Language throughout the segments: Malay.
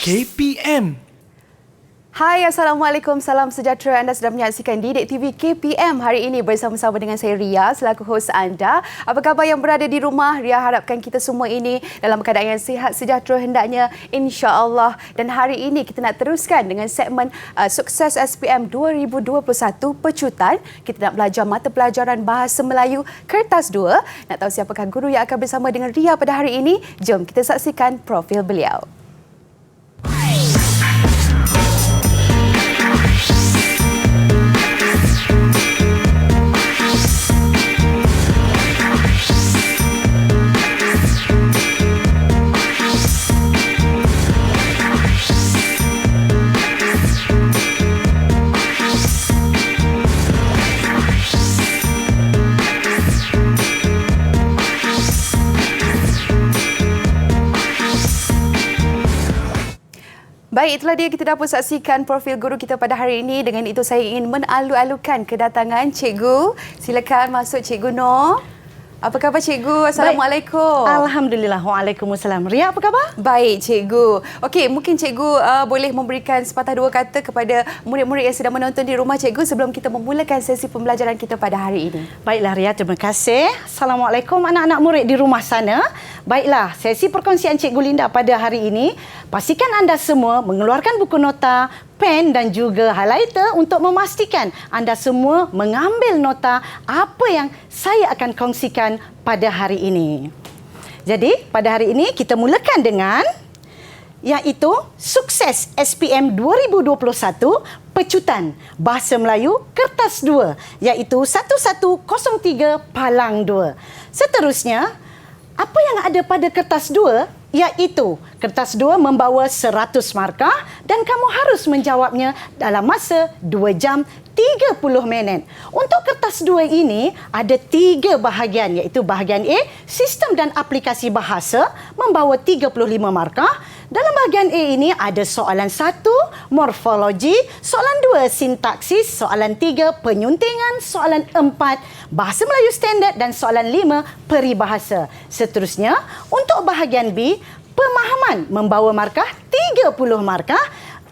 KPM. Hai, Assalamualaikum, salam sejahtera. Anda sedang menyaksikan Didik TV KPM hari ini bersama-sama dengan saya Ria selaku hos anda. Apa khabar yang berada di rumah? Ria harapkan kita semua ini dalam keadaan yang sihat sejahtera hendaknya, insya-Allah. Dan hari ini kita nak teruskan dengan segmen Sukses SPM 2021 Pecutan. Kita nak belajar mata pelajaran Bahasa Melayu Kertas 2. Nak tahu siapakah guru yang akan bersama dengan Ria pada hari ini? Jom kita saksikan profil beliau. Baik, itulah dia kita dapat saksikan profil guru kita pada hari ini. Dengan itu saya ingin menalu-alukan kedatangan Cikgu. Silakan masuk Cikgu Noh. Apa khabar Cikgu? Assalamualaikum. Alhamdulillah. Waalaikumsalam. Ria, apa khabar? Baik Cikgu. Okey, mungkin Cikgu boleh memberikan sepatah dua kata kepada murid-murid yang sedang menonton di rumah Cikgu sebelum kita memulakan sesi pembelajaran kita pada hari ini. Baiklah Ria, terima kasih. Assalamualaikum anak-anak murid di rumah sana. Baiklah, sesi perkongsian Cikgu Linda pada hari ini, pastikan anda semua mengeluarkan buku nota, pen dan juga highlighter untuk memastikan anda semua mengambil nota apa yang saya akan kongsikan pada hari ini. Jadi, pada hari ini kita mulakan dengan iaitu Sukses SPM 2021 Pecutan Bahasa Melayu Kertas 2 iaitu 1103 Palang 2. Seterusnya, apa yang ada pada kertas 2 iaitu kertas 2 membawa 100 markah dan kamu harus menjawabnya dalam masa 2 jam 30 minit. Untuk kertas 2 ini ada 3 bahagian iaitu bahagian A, Sistem dan Aplikasi Bahasa membawa 35 markah. Dalam bahagian A ini ada soalan 1, morfologi, soalan 2, sintaksis, soalan 3, penyuntingan, soalan 4, Bahasa Melayu Standard dan soalan 5, peribahasa. Seterusnya, untuk bahagian B, pemahaman membawa markah 30 markah.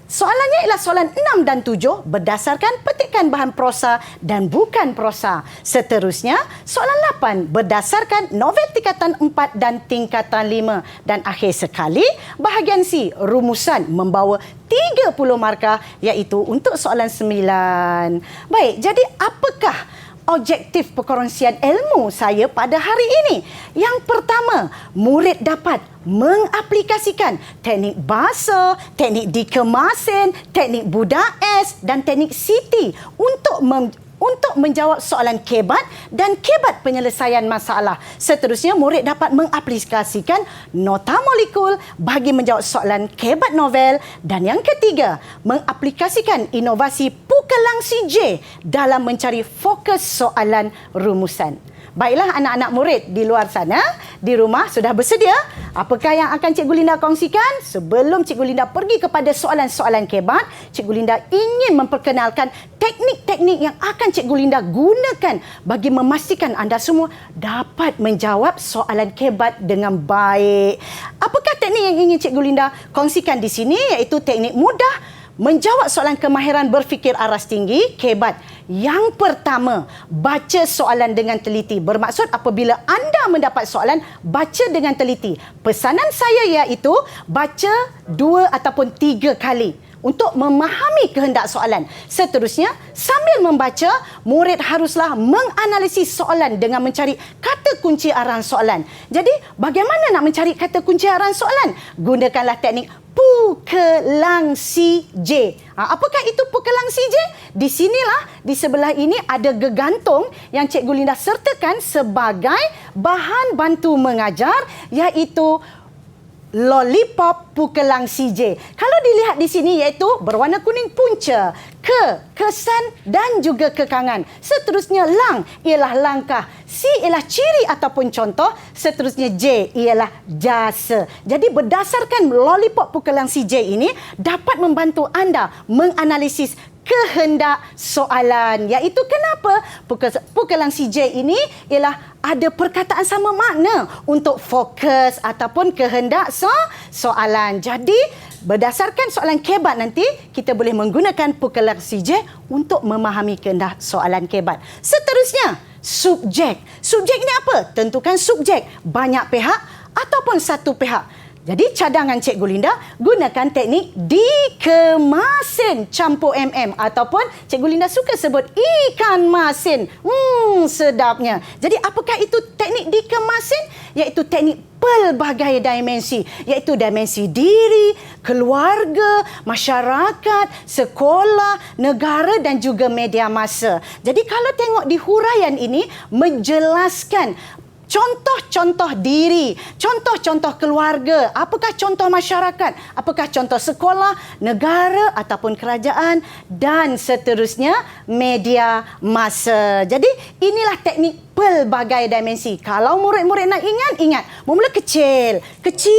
Soalannya ialah soalan 6 dan 7 berdasarkan petikan bahan prosa dan bukan prosa. Seterusnya, soalan 8 berdasarkan novel tingkatan 4 dan tingkatan 5. Dan akhir sekali, bahagian C, rumusan membawa 30 markah iaitu untuk soalan 9. Baik, jadi apakah objektif perkongsian ilmu saya pada hari ini? Yang pertama, murid dapat mengaplikasikan teknik bahasa, teknik dikemasin, teknik budak S dan teknik Siti untuk menjawab soalan kebat dan kebat penyelesaian masalah. Seterusnya, murid dapat mengaplikasikan nota molekul bagi menjawab soalan kebat novel. Dan yang ketiga, mengaplikasikan inovasi Pukelangsi J dalam mencari fokus soalan rumusan. Baiklah anak-anak murid di luar sana, di rumah sudah bersedia? Apakah yang akan Cikgu Linda kongsikan? Sebelum Cikgu Linda pergi kepada soalan-soalan kebat, Cikgu Linda ingin memperkenalkan teknik-teknik yang akan Cikgu Linda gunakan bagi memastikan anda semua dapat menjawab soalan kebat dengan baik. Apakah teknik yang ingin Cikgu Linda kongsikan di sini? Iaitu teknik mudah menjawab soalan kemahiran berfikir aras tinggi, kebat. Yang pertama, baca soalan dengan teliti. Bermaksud apabila anda mendapat soalan, baca dengan teliti. Pesanan saya iaitu baca 2 ataupun 3 kali untuk memahami kehendak soalan. Seterusnya, sambil membaca, murid haruslah menganalisis soalan dengan mencari kata kunci arahan soalan. Jadi, bagaimana nak mencari kata kunci arahan soalan? Gunakanlah teknik Pukelangsi J. Apakah itu Pukelangsi J? Di sinilah, di sebelah ini ada gegantung yang Cikgu Linda sertakan sebagai bahan bantu mengajar iaitu lollipop Pukelangsi J. Kalau dilihat di sini iaitu berwarna kuning punca, kesan dan juga kekangan. Seterusnya lang ialah langkah, C ialah ciri ataupun contoh, seterusnya J ialah jasa. Jadi berdasarkan lollipop Pukelangsi J ini dapat membantu anda menganalisis kehendak soalan. Iaitu kenapa Pukelangsi J ini ialah ada perkataan sama makna untuk fokus ataupun kehendak soalan. Jadi Berdasarkan soalan kebat nanti, kita boleh menggunakan pukalasi J untuk memahami kehendak soalan kebat. Seterusnya, subjek. Subjek ni apa? Tentukan subjek. Banyak pihak ataupun satu pihak. Jadi cadangan Cikgu Linda gunakan teknik dikemasin campur ataupun Cikgu Linda suka sebut ikan masin. Sedapnya. Jadi apakah itu teknik dikemasin? Iaitu teknik pelbagai dimensi, iaitu dimensi diri, keluarga, masyarakat, sekolah, negara dan juga media massa. Jadi kalau tengok di huraian ini menjelaskan contoh-contoh diri, contoh-contoh keluarga, apakah contoh masyarakat, apakah contoh sekolah, negara ataupun kerajaan dan seterusnya media massa. Jadi inilah teknik pelbagai dimensi. Kalau murid-murid nak ingat, mula kecil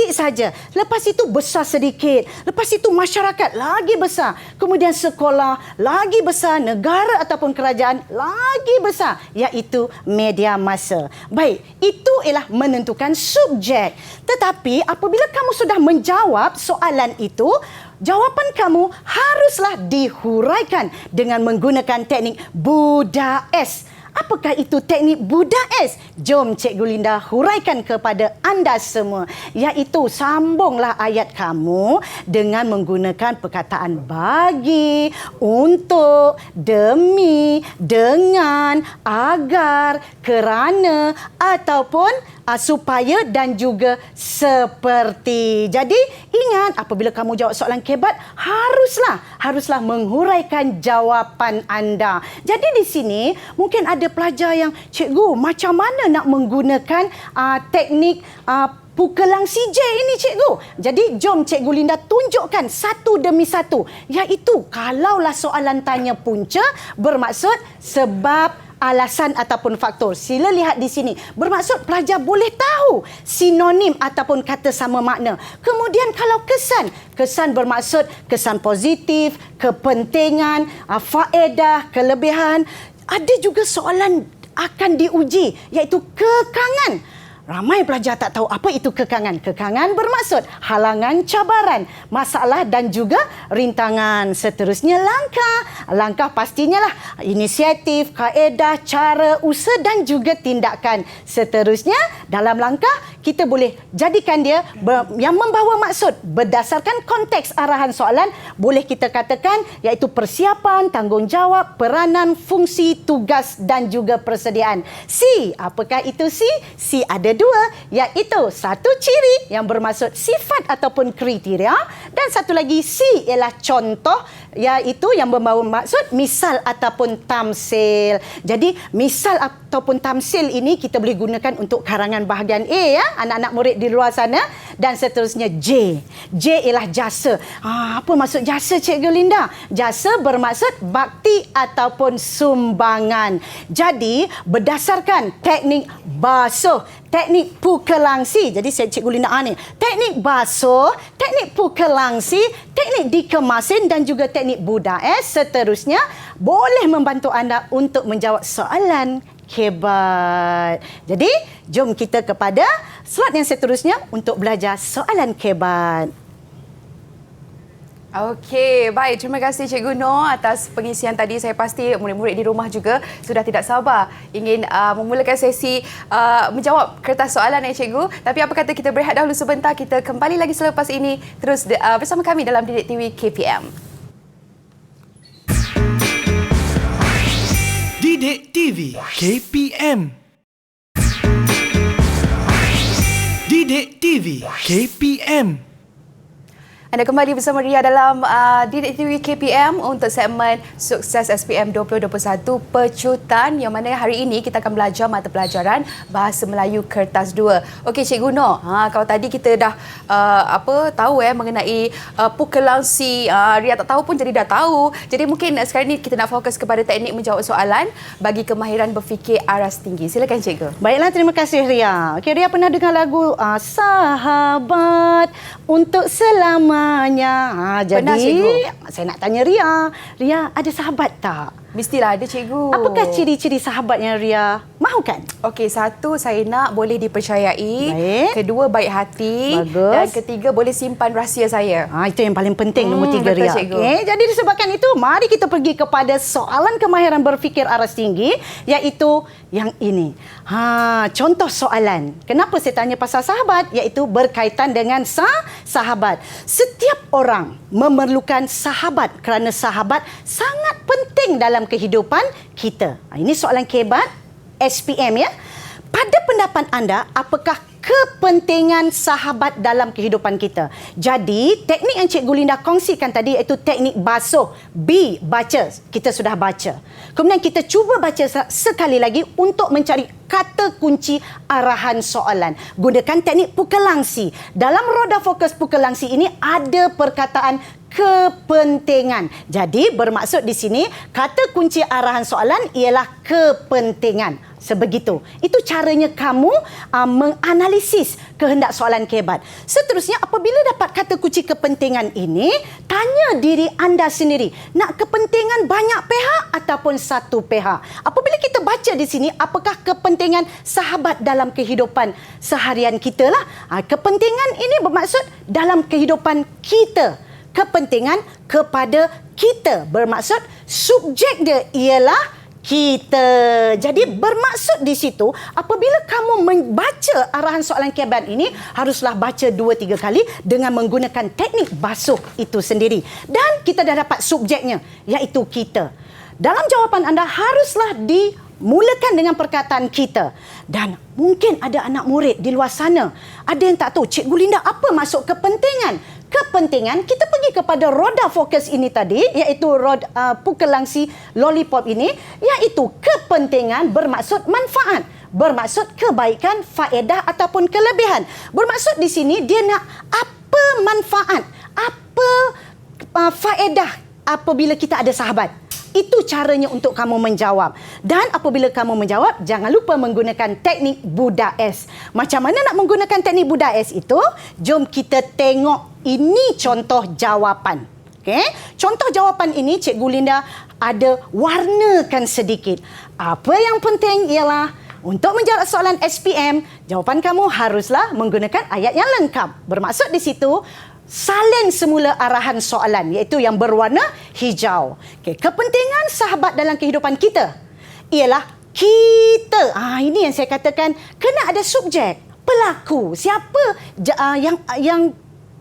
saja. Lepas itu besar sedikit. Lepas itu masyarakat lagi besar. Kemudian sekolah lagi besar, negara ataupun kerajaan lagi besar, iaitu media massa. Baik, itu ialah menentukan subjek. Tetapi apabila kamu sudah menjawab soalan itu, jawapan kamu haruslah dihuraikan dengan menggunakan teknik Buddha S. Apakah itu teknik Buddha S? Jom Cikgu Linda huraikan kepada anda semua. Iaitu sambunglah ayat kamu dengan menggunakan perkataan bagi, untuk, demi, dengan, agar, kerana ataupun supaya dan juga seperti. Jadi ingat, apabila kamu jawab soalan kebat, haruslah menghuraikan jawapan anda. Jadi di sini mungkin ada pelajar yang, cikgu, macam mana nak menggunakan teknik pukelang CJ ini, cikgu? Jadi jom Cikgu Linda tunjukkan satu demi satu. Iaitu kalaulah soalan tanya punca, bermaksud sebab, alasan ataupun faktor. Sila lihat di sini. Bermaksud pelajar boleh tahu sinonim ataupun kata sama makna. Kemudian kalau kesan bermaksud kesan positif, kepentingan, faedah, kelebihan. Ada juga soalan akan diuji, iaitu kekangan. Ramai pelajar tak tahu apa itu kekangan. Kekangan bermaksud halangan, cabaran, masalah dan juga rintangan. Seterusnya langkah. Langkah pastinya lah inisiatif, kaedah, cara, usaha dan juga tindakan. Seterusnya dalam langkah kita boleh jadikan dia yang membawa maksud. Berdasarkan konteks arahan soalan, boleh kita katakan iaitu persiapan, tanggungjawab, peranan, fungsi, tugas dan juga persediaan. C, apakah itu C? C ada dua, iaitu satu ciri yang bermaksud sifat ataupun kriteria dan satu lagi C ialah contoh, iaitu yang membawa maksud misal ataupun tamsil. Jadi misal ataupun tamsil ini kita boleh gunakan untuk karangan bahagian A, ya, anak-anak murid di luar sana. Dan seterusnya J. J ialah jasa. Apa maksud jasa, Cikgu Linda? Jasa bermaksud bakti ataupun sumbangan. Jadi berdasarkan teknik basuh, teknik pukelangsi. Jadi Cikgu Linda ni, teknik basuh, teknik pukelangsi, teknik dikemasin dan juga teknik Buddha S. Seterusnya boleh membantu anda untuk menjawab soalan kebat. Jadi jom kita kepada slot yang seterusnya untuk belajar soalan kebat. Okey, baik. Terima kasih Cikgu Noor atas pengisian tadi. Saya pasti murid-murid di rumah juga sudah tidak sabar ingin memulakan sesi menjawab kertas soalan Cikgu. Tapi apa kata kita berehat dahulu sebentar. Kita kembali lagi selepas ini terus bersama kami dalam Didik TV KPM. Didik TV KPM. Didik TV KPM. Anda kembali bersama Ria dalam Didik TV KPM untuk segmen Sukses SPM 2021 Pecutan, yang mana hari ini kita akan belajar mata pelajaran Bahasa Melayu Kertas 2. Okey Cikgu Noor, kalau tadi kita dah tahu mengenai pukelangsi, Ria tak tahu pun jadi dah tahu. Jadi mungkin sekarang ni kita nak fokus kepada teknik menjawab soalan bagi kemahiran berfikir aras tinggi. Silakan Cikgu. Baiklah, terima kasih Ria. Okey, Ria pernah dengar lagu Sahabat Untuk Selamanya. Jadi pernah, Cikgu. saya nak tanya Ria, Ria ada sahabat tak? Mestilah ada cikgu. Apakah ciri-ciri sahabatnya Ria mahukan? Okey, satu saya nak boleh dipercayai. Baik. Kedua baik hati. Bagus. Dan ketiga boleh simpan rahsia saya. Itu yang paling penting, nombor 3 betul, Ria. cikgu. Okey, jadi disebabkan itu, mari kita pergi kepada soalan kemahiran berfikir aras tinggi, iaitu yang ini. Contoh soalan. Kenapa saya tanya pasal sahabat? Iaitu berkaitan dengan sahabat. Setiap orang memerlukan sahabat kerana sahabat sangat penting dalam kehidupan kita. Ini soalan kebat SPM ya. Pada pendapat anda, apakah kepentingan sahabat dalam kehidupan kita? Jadi, teknik yang Cikgu Linda kongsikan tadi iaitu teknik basuh. B, baca. Kita sudah baca. Kemudian kita cuba baca sekali lagi untuk mencari kata kunci arahan soalan. Gunakan teknik pukelangsi. Dalam roda fokus pukelangsi ini ada perkataan kepentingan. Jadi bermaksud di sini kata kunci arahan soalan ialah kepentingan. Sebegitu. Itu caranya kamu menganalisis kehendak soalan kebat. Seterusnya, apabila dapat kata kunci kepentingan ini, tanya diri anda sendiri, nak kepentingan banyak pihak ataupun satu pihak? Apabila kita baca di sini, apakah kepentingan sahabat dalam kehidupan seharian kita lah? Kepentingan ini bermaksud dalam kehidupan kita. Kepentingan kepada kita. Bermaksud subjek dia ialah kita. Jadi bermaksud di situ, apabila kamu membaca arahan soalan kebat ini, haruslah baca 2-3 kali dengan menggunakan teknik basuh itu sendiri. Dan kita dah dapat subjeknya, iaitu kita. Dalam jawapan anda haruslah dimulakan dengan perkataan kita. Dan mungkin ada anak murid di luar sana, ada yang tak tahu, Cikgu Linda, apa maksud kepentingan? Kepentingan, kita pergi kepada roda fokus ini tadi, iaitu pukelangsi lollipop ini, iaitu kepentingan bermaksud manfaat, bermaksud kebaikan, faedah ataupun kelebihan. Bermaksud di sini dia nak apa manfaat, apa faedah apabila kita ada sahabat. Itu caranya untuk kamu menjawab. Dan apabila kamu menjawab, jangan lupa menggunakan teknik Budak S. Macam mana nak menggunakan teknik Budak S itu? Jom kita tengok. Ini contoh jawapan. Okay? Contoh jawapan ini Cikgu Linda ada warnakan sedikit. Apa yang penting ialah untuk menjawab soalan SPM, jawapan kamu haruslah menggunakan ayat yang lengkap. Bermaksud di situ, salin semula arahan soalan, iaitu yang berwarna hijau. Okay. Kepentingan sahabat dalam kehidupan kita ialah kita. Ini yang saya katakan, kena ada subjek, pelaku. Siapa yang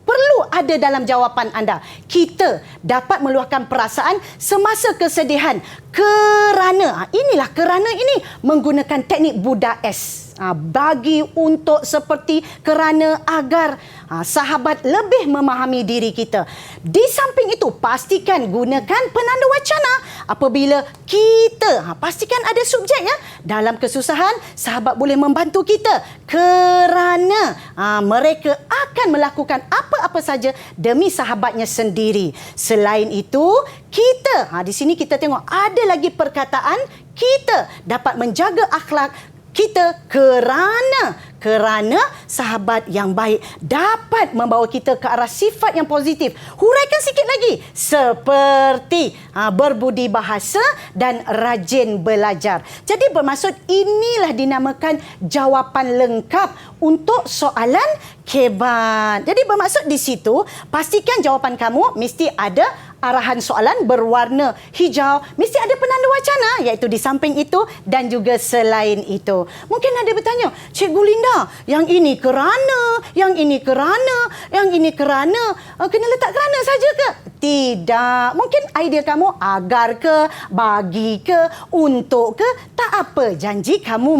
perlu ada dalam jawapan anda? Kita dapat meluahkan perasaan semasa kesedihan kerana, inilah kerana ini menggunakan teknik Budak S. Bagi, untuk, seperti, kerana, agar sahabat lebih memahami diri kita. Di samping itu, pastikan gunakan penanda wacana apabila kita, pastikan ada subjek ya. Dalam kesusahan, sahabat boleh membantu kita kerana mereka akan melakukan apa-apa saja demi sahabatnya sendiri. Selain itu, kita, di sini kita tengok ada lagi perkataan kita dapat menjaga akhlak kita kerana sahabat yang baik dapat membawa kita ke arah sifat yang positif. Huraikan sikit lagi. Seperti berbudi bahasa dan rajin belajar. Jadi bermaksud inilah dinamakan jawapan lengkap untuk soalan kebat. Jadi bermaksud di situ, pastikan jawapan kamu mesti ada arahan soalan berwarna hijau, mesti ada penanda wacana, iaitu di samping itu dan juga selain itu. Mungkin ada bertanya, Cikgu Linda, yang ini kerana, yang ini kerana, yang ini kerana, kena letak kerana saja ke? Tidak. Mungkin idea kamu agar ke, bagi ke, untuk ke, tak apa. Janji kamu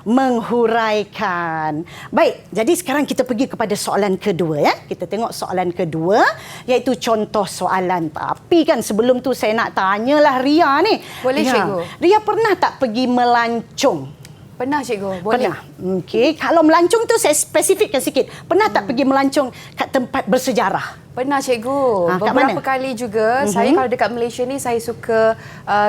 menghuraikan. Baik, jadi sekarang kita pergi kepada soalan kedua ya. Kita tengok soalan kedua, iaitu contoh soalan. Tapi kan sebelum tu saya nak tanyalah Ria ni. Boleh, Cikgu. Ria pernah tak pergi melancong? Pernah, Cikgu. Boleh. Pernah. Okey, kalau melancong tu saya spesifikkan sikit. Pernah tak pergi melancong kat tempat bersejarah? Pernah cikgu. Kat Beberapa mana? kali juga. Saya kalau dekat Malaysia ni saya suka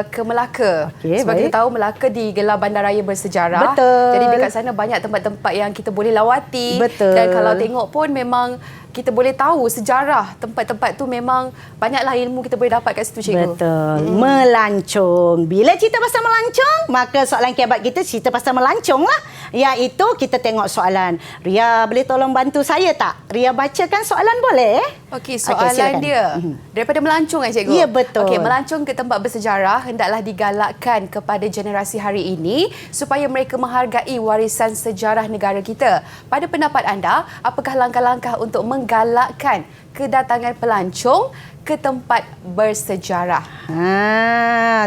ke Melaka. Okey, Sebab baik. kita tahu Melaka digelar bandaraya bersejarah. Betul. Jadi dekat sana banyak tempat-tempat yang kita boleh lawati. Betul. Dan kalau tengok pun memang kita boleh tahu sejarah tempat-tempat tu, memang banyaklah ilmu kita boleh dapat kat situ cikgu. Betul. Melancong. Bila cerita pasal melancong, maka soalan kebat kita cerita pasal melancong lah. Iaitu kita tengok soalan. Ria boleh tolong bantu saya tak? Ria bacakan soalan boleh? Okey, soalan silakan. dia daripada melancong cikgu. Ya, betul. Okey, melancong ke tempat bersejarah hendaklah digalakkan kepada generasi hari ini supaya mereka menghargai warisan sejarah negara kita. Pada pendapat anda, apakah langkah-langkah untuk menggalakkan kedatangan pelancong ke tempat bersejarah?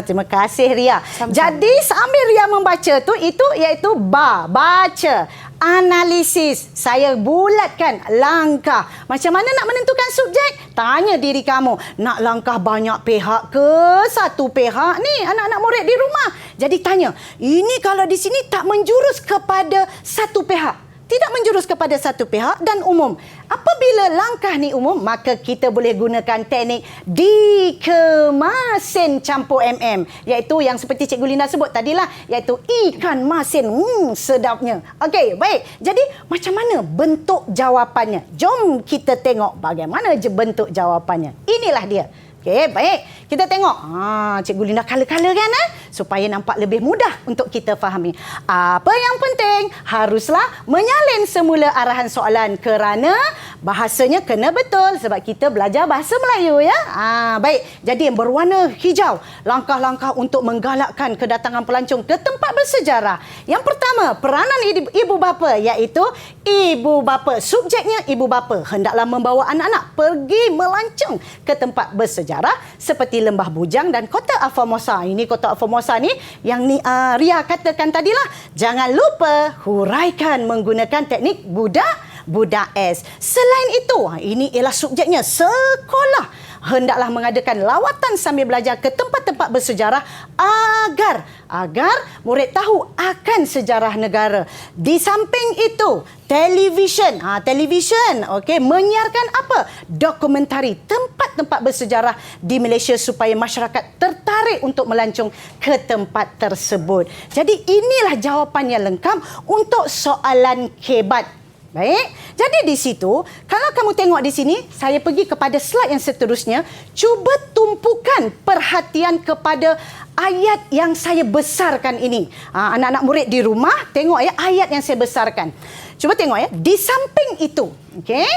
Terima kasih Ria. Sama-sama. Jadi sambil Ria membaca tu, itu iaitu baca. Analisis. Saya bulatkan langkah. Macam mana nak menentukan subjek? Tanya diri kamu. Nak langkah banyak pihak ke satu pihak ni? Anak-anak murid di rumah. Jadi tanya, ini kalau di sini tak menjurus kepada satu pihak. Tidak menjurus kepada satu pihak dan umum. Apabila langkah ni umum, maka kita boleh gunakan teknik dikemasin campur MM. Iaitu yang seperti Cikgu Linda sebut tadilah, iaitu ikan masin. Sedapnya. Okey, baik. Jadi, macam mana bentuk jawapannya? Jom kita tengok bagaimana je bentuk jawapannya. Inilah dia. Okey, baik. Kita tengok. Cikgu Linda color-color kan? Supaya nampak lebih mudah untuk kita fahami. Apa yang penting, haruslah menyalin semula arahan soalan kerana bahasanya kena betul sebab kita belajar bahasa Melayu ya. Baik. Jadi yang berwarna hijau, langkah-langkah untuk menggalakkan kedatangan pelancong ke tempat bersejarah. Yang pertama, peranan ibu bapa, iaitu ibu bapa. Subjeknya ibu bapa hendaklah membawa anak-anak pergi melancong ke tempat bersejarah seperti Lembah Bujang dan Kota Formosa. Ini Kota Formosa ni yang Ria katakan tadilah. Jangan lupa huraikan menggunakan teknik budak S. Selain itu, ini ialah subjeknya sekolah hendaklah mengadakan lawatan sambil belajar ke tempat-tempat bersejarah agar murid tahu akan sejarah negara. Di samping itu, televisyen okey, menyiarkan apa? Dokumentari tempat-tempat bersejarah di Malaysia supaya masyarakat tertarik untuk melancong ke tempat tersebut. Jadi inilah jawapan yang lengkap untuk soalan kebat. Baik, jadi di situ, kalau kamu tengok di sini, saya pergi kepada slide yang seterusnya, cuba tumpukan perhatian kepada ayat yang saya besarkan ini. Anak-anak murid di rumah, tengok ya ayat yang saya besarkan. Cuba tengok ya, di samping itu, okey,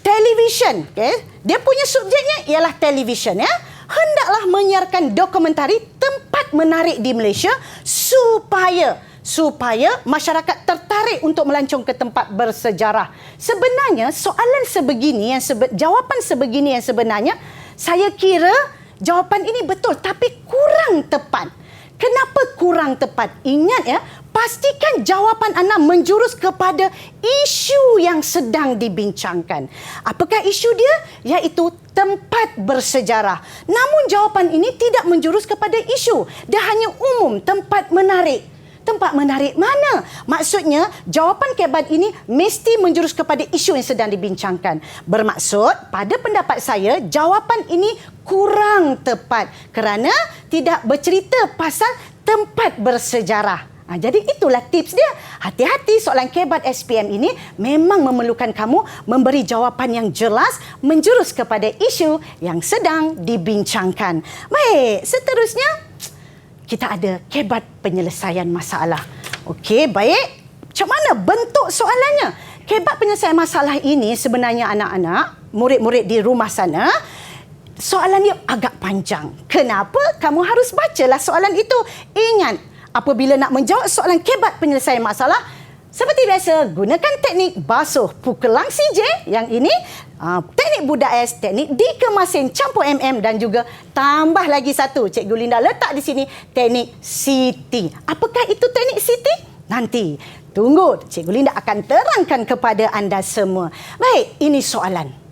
televisyen, okey, dia punya subjeknya ialah televisyen ya. Hendaklah menyiarkan dokumentari tempat menarik di Malaysia supaya masyarakat tertarik untuk melancong ke tempat bersejarah. Sebenarnya soalan sebegini, jawapan sebegini yang sebenarnya, saya kira jawapan ini betul tapi kurang tepat. Kenapa kurang tepat? Ingat ya, pastikan jawapan anda menjurus kepada isu yang sedang dibincangkan. Apakah isu dia? Iaitu tempat bersejarah. Namun jawapan ini tidak menjurus kepada isu. Dia hanya umum, tempat menarik. Tempat menarik mana? Maksudnya, jawapan kebat ini mesti menjurus kepada isu yang sedang dibincangkan. Bermaksud, pada pendapat saya, jawapan ini kurang tepat kerana tidak bercerita pasal tempat bersejarah. Jadi itulah tips dia. Hati-hati, soalan kebat SPM ini memang memerlukan kamu memberi jawapan yang jelas menjurus kepada isu yang sedang dibincangkan. Baik, seterusnya kita ada kebat penyelesaian masalah. Okey, baik. Macam mana bentuk soalannya? Kebat penyelesaian masalah ini sebenarnya anak-anak, murid-murid di rumah sana, soalan dia agak panjang. Kenapa? Kamu harus bacalah soalan itu. Ingat, apabila nak menjawab soalan kebat penyelesaian masalah, seperti biasa, gunakan teknik basuh pukul langsi J. Yang ini, teknik budak S, teknik dikemasin campur MM dan juga tambah lagi satu. Cikgu Linda letak di sini, teknik Siti. Apakah itu teknik Siti? Nanti, tunggu. Cikgu Linda akan terangkan kepada anda semua. Baik, ini soalan.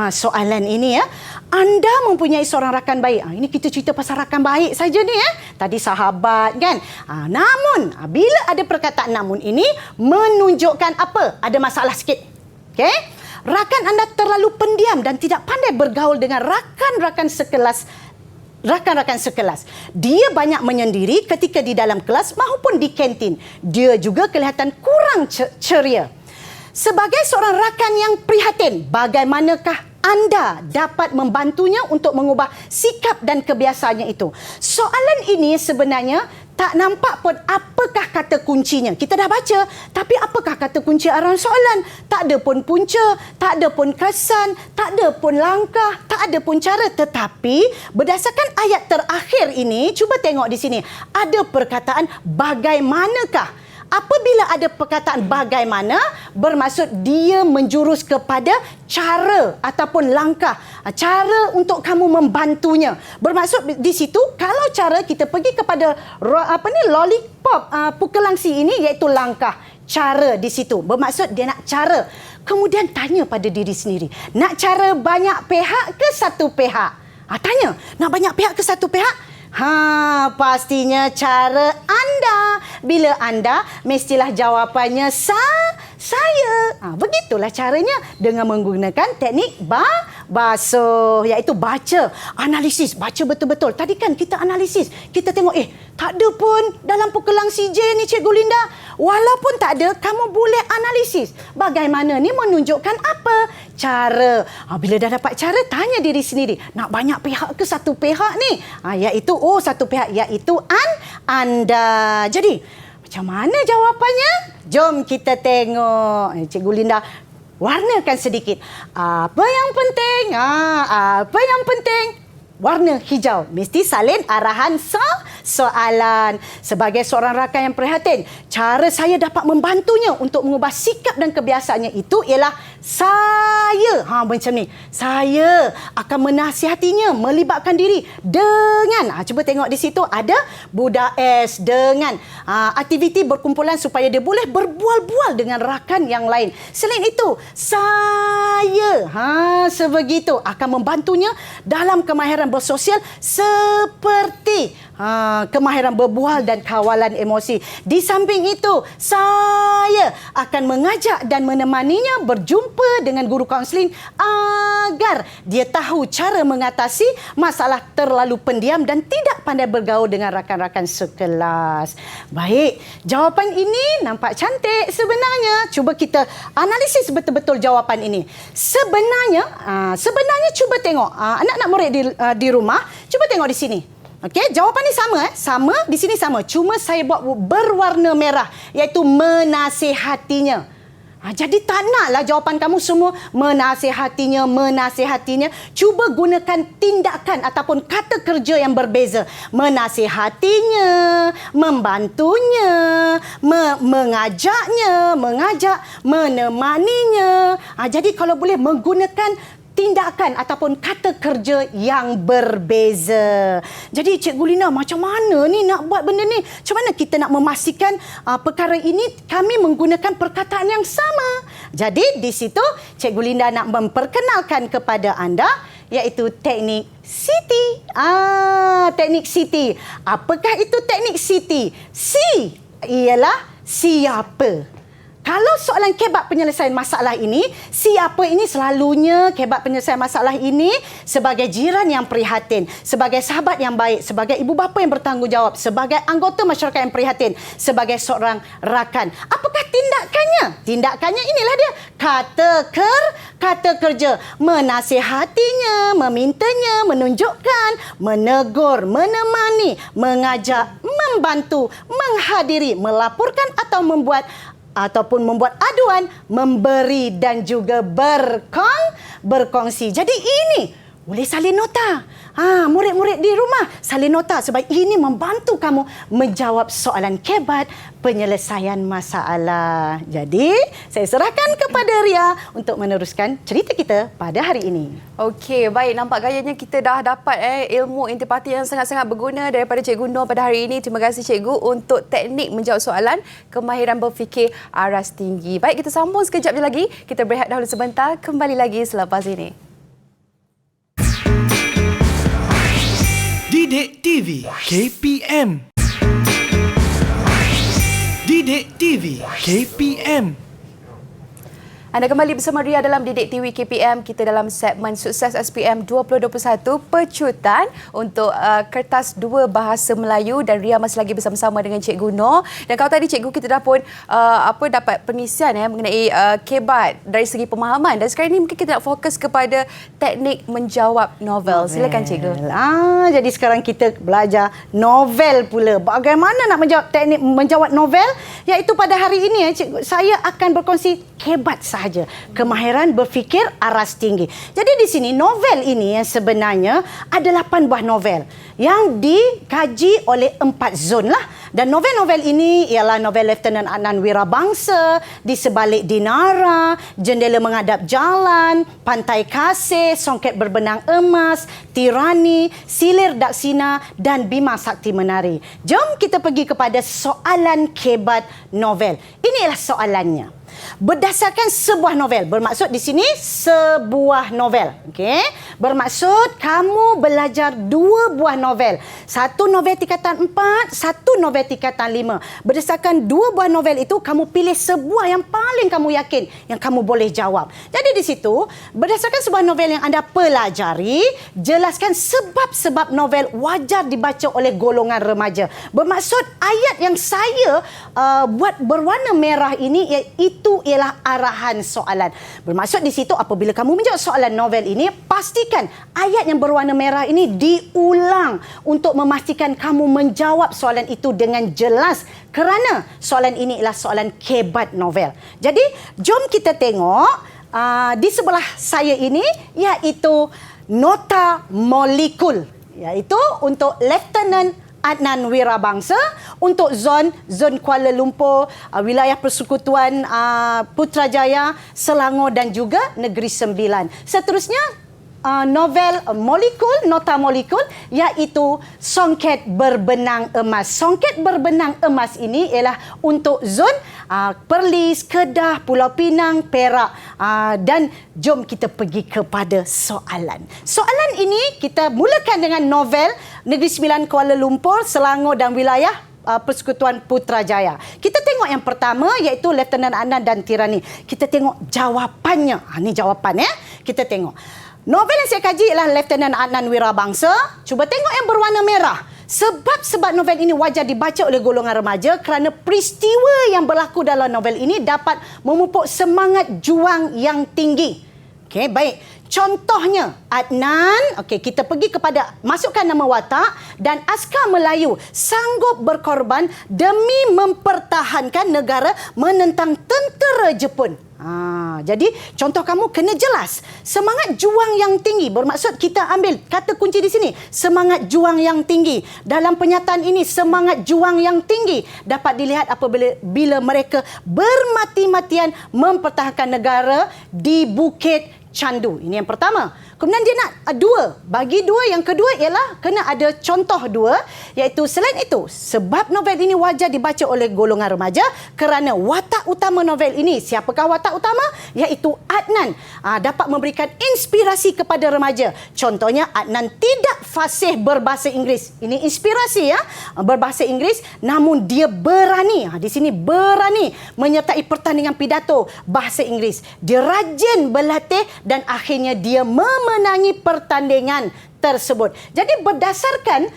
Soalan ini ya, anda mempunyai seorang rakan baik. Ini kita cerita pasal rakan baik saja ni ya. Tadi sahabat kan. Namun, bila ada perkataan namun ini menunjukkan apa? Ada masalah sikit. Okey? Rakan anda terlalu pendiam dan tidak pandai bergaul dengan rakan-rakan sekelas. Dia banyak menyendiri ketika di dalam kelas maupun di kantin. Dia juga kelihatan kurang ceria. Sebagai seorang rakan yang prihatin, bagaimanakah anda dapat membantunya untuk mengubah sikap dan kebiasaannya itu? Soalan ini sebenarnya tak nampak pun apakah kata kuncinya. Kita dah baca, tapi apakah kata kunci arah soalan? Tak ada pun punca, tak ada pun kesan, tak ada pun langkah, tak ada pun cara. Tetapi berdasarkan ayat terakhir ini, cuba tengok di sini. Ada perkataan bagaimanakah. Apabila ada perkataan bagaimana, bermaksud dia menjurus kepada cara ataupun langkah. Cara untuk kamu membantunya. Bermaksud di situ, kalau cara kita pergi kepada lollipop pukelangsi ini, iaitu langkah. Cara di situ. Bermaksud dia nak cara. Kemudian tanya pada diri sendiri. Nak cara banyak pihak ke satu pihak? Tanya. Nak banyak pihak ke satu pihak? Pastinya cara anda. Bila anda, mestilah jawapannya saya. Begitulah caranya dengan menggunakan teknik basuh, iaitu baca, analisis, baca betul-betul. Tadi kan kita analisis, kita tengok tak ada pun dalam pukelangsi J ni Cikgu Linda. Walaupun tak ada, kamu boleh analisis. Bagaimana ni menunjukkan apa? Cara. Bila dah dapat cara, tanya diri sendiri. Nak banyak pihak ke satu pihak ni? Iaitu, satu pihak. Iaitu anda. Jadi, macam mana jawapannya? Jom kita tengok. Cikgu Linda warnakan sedikit. Apa yang penting? Apa yang penting? Warna hijau. Mesti salin arahan soalan. Sebagai seorang rakan yang prihatin, cara saya dapat membantunya untuk mengubah sikap dan kebiasaannya itu ialah saya. Macam ni. Saya akan menasihatinya, melibatkan diri dengan. Cuba tengok di situ ada budak S dengan aktiviti berkumpulan supaya dia boleh berbual-bual dengan rakan yang lain. Selain itu, saya sebegitu akan membantunya dalam kemahiran bersosial seperti kemahiran berbual dan kawalan emosi. Di samping itu, saya akan mengajak dan menemaninya berjumpa dengan guru kaunseling agar dia tahu cara mengatasi masalah terlalu pendiam dan tidak pandai bergaul dengan rakan-rakan sekelas. Baik, jawapan ini nampak cantik sebenarnya. Cuba kita analisis betul-betul jawapan ini. Sebenarnya cuba tengok anak-anak murid di rumah, cuba tengok di sini. Okey, jawapan ni sama sama, di sini sama. Cuma saya buat berwarna merah, iaitu menasihatinya. Jadi tak naklah jawapan kamu semua menasihatinya. Cuba gunakan tindakan ataupun kata kerja yang berbeza. Menasihatinya, membantunya, mengajaknya, menemaninya. Jadi kalau boleh menggunakan tindakan ataupun kata kerja yang berbeza. Jadi Cikgu Linda, macam mana ni nak buat benda ni? Macam mana kita nak memastikan perkara ini kami menggunakan perkataan yang sama? Jadi di situ Cikgu Linda nak memperkenalkan kepada anda iaitu teknik Siti. Teknik Siti. Apakah itu teknik Siti? Si ialah siapa. Kalau soalan kebab penyelesaian masalah ini, siapa ini selalunya kebab penyelesaian masalah ini sebagai jiran yang prihatin, sebagai sahabat yang baik, sebagai ibu bapa yang bertanggungjawab, sebagai anggota masyarakat yang prihatin, sebagai seorang rakan. Apakah tindakannya? Tindakannya inilah dia. Kata kerja. Menasihatinya, memintanya, menunjukkan, menegur, menemani, mengajak, membantu, menghadiri, melaporkan atau membuat aduan, memberi dan juga berkongsi. Jadi ini boleh salin nota. Murid-murid di rumah salin nota sebab ini membantu kamu menjawab soalan kebat penyelesaian masalah. Jadi, saya serahkan kepada Ria untuk meneruskan cerita kita pada hari ini. Okey, baik. Nampak gayanya kita dah dapat ilmu intipati yang sangat-sangat berguna daripada Cikgu Nur pada hari ini. Terima kasih Cikgu untuk teknik menjawab soalan kemahiran berfikir aras tinggi. Baik, kita sambung sekejap je lagi. Kita berehat dahulu sebentar. Kembali lagi selepas ini. Didik TV KPM. Didik TV KPM. Anda kembali bersama Ria dalam Didik TV KPM. Kita dalam segmen Sukses SPM 2021 pecutan untuk kertas 2 Bahasa Melayu dan Ria masih lagi bersama-sama dengan Cikgu Nur. Dan kalau tadi Cikgu kita dah pun dapat pengisian mengenai kebat dari segi pemahaman, dan sekarang ini mungkin kita nak fokus kepada teknik menjawab novel. Silakan Cikgu. Jadi sekarang kita belajar novel pula. Bagaimana nak menjawab teknik menjawab novel? Iaitu pada hari ini Cikgu, saya akan berkongsi kebat sahaja. Kemahiran berfikir aras tinggi. Jadi di sini novel ini yang sebenarnya ada 8 buah novel yang dikaji oleh 4 zon lah. Dan novel-novel ini ialah novel Lieutenant Adnan Wirabangsa, Di Sebalik Dinara, Jendela Menghadap Jalan, Pantai Kasih, Songket Berbenang Emas, Tirani, Silir Daksina dan Bima Sakti Menari. Jom kita pergi kepada soalan kebat novel. Inilah soalannya. Berdasarkan sebuah novel, bermaksud di sini sebuah novel, okey? Bermaksud kamu belajar 2 buah novel. Satu novel tingkatan 4, satu novel tingkatan 5. Berdasarkan 2 buah novel itu, kamu pilih sebuah yang paling kamu yakin yang kamu boleh jawab. Jadi di situ, berdasarkan sebuah novel yang anda pelajari, jelaskan sebab-sebab novel wajar dibaca oleh golongan remaja. Bermaksud ayat yang saya buat berwarna merah ini itu ialah arahan soalan. Bermaksud di situ apabila kamu menjawab soalan novel ini, pastikan ayat yang berwarna merah ini diulang untuk memastikan kamu menjawab soalan itu dengan jelas, kerana soalan ini ialah soalan kebat novel. Jadi, jom kita tengok di sebelah saya ini iaitu nota molekul, iaitu untuk Lieutenant Adnan Wirabangsa, untuk zon Kuala Lumpur, wilayah persekutuan Putrajaya, Selangor dan juga Negeri Sembilan. Seterusnya novel molekul, nota molekul, iaitu Songket Berbenang Emas. Songket Berbenang Emas ini ialah untuk zon Perlis, Kedah, Pulau Pinang, Perak. Dan jom kita pergi kepada soalan. Soalan ini kita mulakan dengan novel Negeri Sembilan Kuala Lumpur, Selangor dan wilayah Persekutuan Putrajaya. Kita tengok yang pertama iaitu Lieutenant Adnan dan Tirani. Kita tengok jawapannya. Ini jawapan ya. Kita tengok. Novel yang saya kaji ialah Lieutenant Adnan Wirabangsa. Cuba tengok yang berwarna merah. Sebab novel ini wajar dibaca oleh golongan remaja kerana peristiwa yang berlaku dalam novel ini dapat memupuk semangat juang yang tinggi. Okey, baik. Contohnya, Adnan, kita pergi kepada masukkan nama watak, dan askar Melayu sanggup berkorban demi mempertahankan negara menentang tentera Jepun. Jadi contoh kamu kena jelas. Semangat juang yang tinggi, bermaksud kita ambil kata kunci di sini, semangat juang yang tinggi. Dalam pernyataan ini, semangat juang yang tinggi dapat dilihat apabila mereka bermati-matian mempertahankan negara di Bukit Candu. Ini yang pertama. Kemudian dia nak 2. Bagi 2, yang kedua ialah kena ada contoh 2, iaitu selain itu, sebab novel ini wajar dibaca oleh golongan remaja kerana watak utama novel ini, siapakah watak utama? Iaitu Adnan. Dapat memberikan inspirasi kepada remaja. Contohnya, Adnan tidak fasih berbahasa Inggeris. Ini inspirasi ya, berbahasa Inggeris, namun dia berani. Di sini berani menyertai pertandingan pidato bahasa Inggeris. Dia rajin berlatih dan akhirnya dia memenangi pertandingan tersebut. Jadi berdasarkan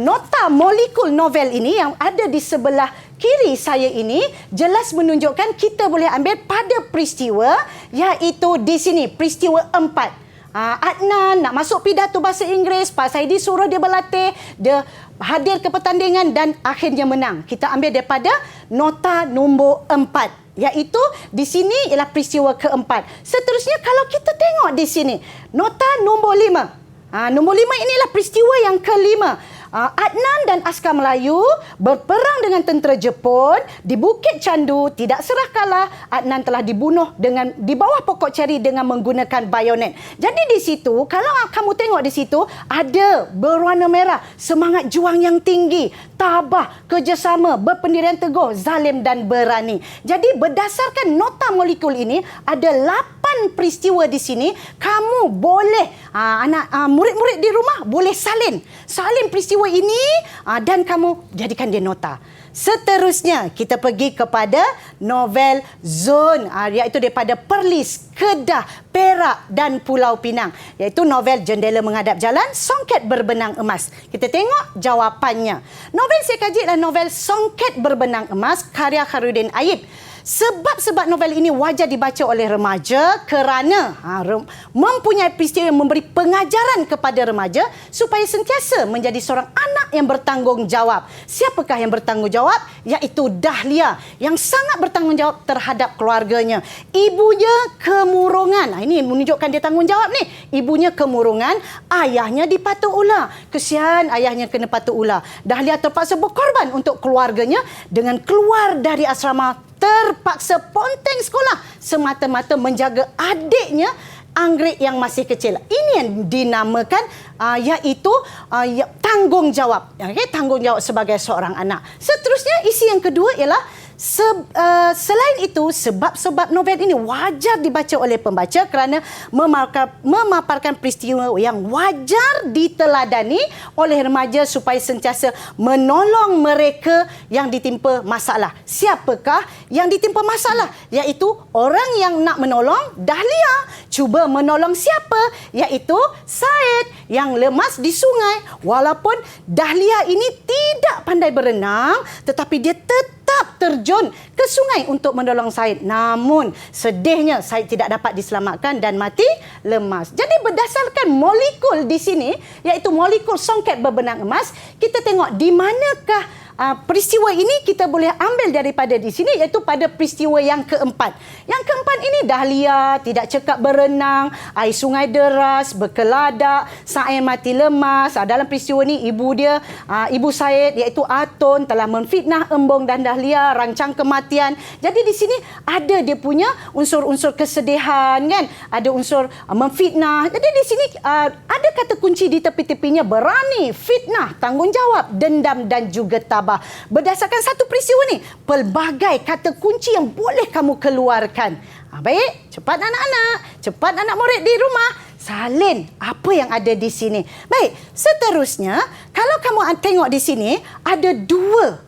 nota molekul novel ini yang ada di sebelah kiri saya ini, jelas menunjukkan kita boleh ambil pada peristiwa, iaitu di sini peristiwa 4. Adnan nak masuk pidato bahasa Inggeris, Pak Saidi suruh dia berlatih, dia hadir ke pertandingan dan akhirnya menang. Kita ambil daripada nota nombor 4. Iaitu di sini ialah peristiwa keempat. Seterusnya kalau kita tengok di sini, nota nombor 5. Nombor 5 inilah peristiwa yang kelima. Adnan dan askar Melayu berperang dengan tentera Jepun di Bukit Candu. Tidak serah kalah, Adnan telah dibunuh di bawah pokok ceri dengan menggunakan bayonet. Jadi di situ, kalau kamu tengok di situ, ada berwarna merah, semangat juang yang tinggi, tabah, kerjasama, berpendirian teguh, zalim dan berani. Jadi berdasarkan nota molekul ini, ada 8 peristiwa di sini. Kamu boleh, murid-murid di rumah boleh salin peristiwa ini dan kamu jadikan dia nota. Seterusnya, kita pergi kepada novel Zon, iaitu daripada Perlis, Kedah, Perak dan Pulau Pinang. Iaitu novel Jendela Menghadap Jalan, Songket Berbenang Emas. Kita tengok jawapannya. Novel saya kaji adalah novel Songket Berbenang Emas, karya Khairuddin Ayib. Sebab-sebab novel ini wajar dibaca oleh remaja kerana mempunyai peristiwa yang memberi pengajaran kepada remaja supaya sentiasa menjadi seorang anak yang bertanggungjawab. Siapakah yang bertanggungjawab? Iaitu Dahlia yang sangat bertanggungjawab terhadap keluarganya. Ibunya kemurungan. Ini menunjukkan dia tanggungjawab ni. Ibunya kemurungan, ayahnya dipatuk ular. Kesian ayahnya kena patuk ular. Dahlia terpaksa berkorban untuk keluarganya dengan keluar dari asrama, terpaksa ponteng sekolah semata-mata menjaga adiknya Anggrek yang masih kecil. Ini yang dinamakan iaitu tanggungjawab. Okay? Tanggungjawab sebagai seorang anak. Seterusnya, isi yang kedua ialah selain itu, sebab-sebab novel ini wajar dibaca oleh pembaca kerana memaparkan peristiwa yang wajar diteladani oleh remaja supaya sentiasa menolong mereka yang ditimpa masalah. Siapakah yang ditimpa masalah? Iaitu orang yang nak menolong Dahlia. Cuba menolong siapa? Iaitu Said yang lemas di sungai. Walaupun Dahlia ini tidak pandai berenang, tetapi dia tetap terjun ke sungai untuk menolong Said. Namun sedihnya Said tidak dapat diselamatkan dan mati lemas. Jadi berdasarkan molekul di sini, iaitu molekul Songket Berbenang Emas, kita tengok di manakah peristiwa ini kita boleh ambil daripada di sini, iaitu pada peristiwa yang keempat. Yang keempat ini Dahlia tidak cekap berenang, air sungai deras, berkeladak, Said mati lemas. Dalam peristiwa ini ibu dia, ibu Said iaitu Atun telah memfitnah Embong dan Dahlia, rancang kematian. Jadi di sini ada dia punya unsur-unsur kesedihan kan, ada unsur memfitnah. Jadi di sini ada kata kunci di tepi-tepinya: berani, fitnah, tanggungjawab, dendam dan juga tabah. Berdasarkan satu peristiwa ni, pelbagai kata kunci yang boleh kamu keluarkan. Baik, cepat anak-anak, cepat anak murid di rumah, salin apa yang ada di sini. Baik, seterusnya, kalau kamu tengok di sini, ada dua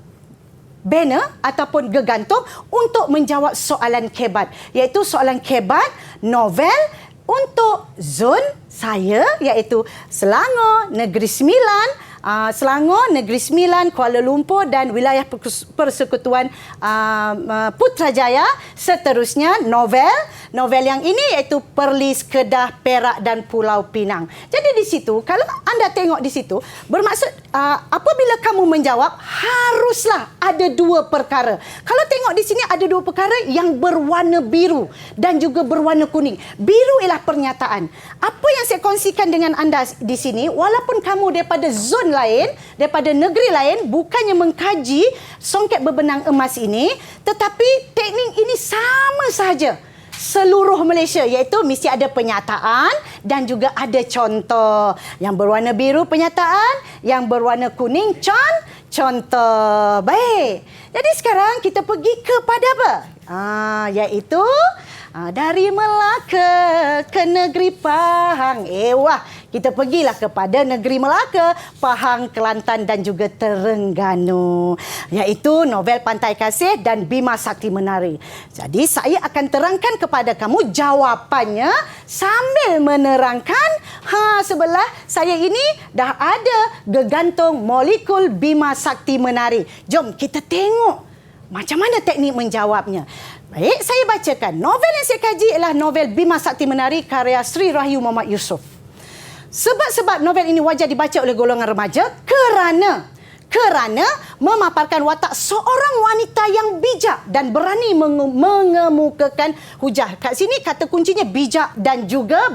banner ataupun gegantung untuk menjawab soalan kebat, iaitu soalan kebat novel untuk zon saya, iaitu Selangor, Negeri Sembilan, Selangor, Negeri Sembilan, Kuala Lumpur dan wilayah persekutuan Putrajaya. Seterusnya novel yang ini iaitu Perlis, Kedah, Perak dan Pulau Pinang. Jadi di situ, kalau anda tengok di situ, bermaksud apabila kamu menjawab, haruslah ada dua perkara. Kalau tengok di sini ada dua perkara yang berwarna biru dan juga berwarna kuning. Biru ialah pernyataan. Apa yang saya kongsikan dengan anda di sini, walaupun kamu daripada zon lain, daripada negeri lain, bukannya mengkaji Songket Berbenang Emas ini, tetapi teknik ini sama sahaja seluruh Malaysia, iaitu mesti ada penyataan dan juga ada contoh. Yang berwarna biru penyataan, yang berwarna kuning contoh. Baik. Jadi sekarang kita pergi kepada apa? Iaitu dari Melaka ke negeri Pahang. Kita pergilah kepada negeri Melaka, Pahang, Kelantan dan juga Terengganu. Iaitu novel Pantai Kasih dan Bima Sakti Menari. Jadi saya akan terangkan kepada kamu jawapannya sambil menerangkan sebelah saya ini dah ada gegantung molekul Bima Sakti Menari. Jom kita tengok macam mana teknik menjawabnya. Baik, saya bacakan. Novel yang saya kaji ialah novel Bima Sakti Menari karya Sri Rahayu Muhammad Yusof. Sebab-sebab novel ini wajar dibaca oleh golongan remaja kerana memaparkan watak seorang wanita yang bijak dan berani mengemukakan hujah. Kat sini kata kuncinya bijak dan juga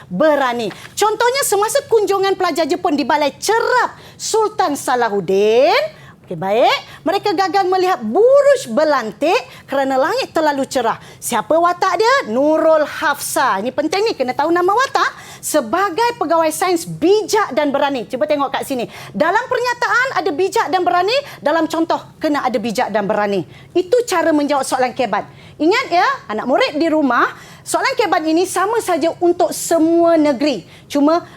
berani. Contohnya semasa kunjungan pelajar Jepun di Balai Cerap Sultan Salahuddin. Baik, mereka gagal melihat buruj berlantik kerana langit terlalu cerah. Siapa watak dia? Nurul Hafsah. Ini penting ni, kena tahu nama watak. Sebagai pegawai sains bijak dan berani. Cuba tengok kat sini. Dalam pernyataan ada bijak dan berani, dalam contoh kena ada bijak dan berani. Itu cara menjawab soalan kebat. Ingat ya, anak murid di rumah, soalan kebat ini sama saja untuk semua negeri. Cuma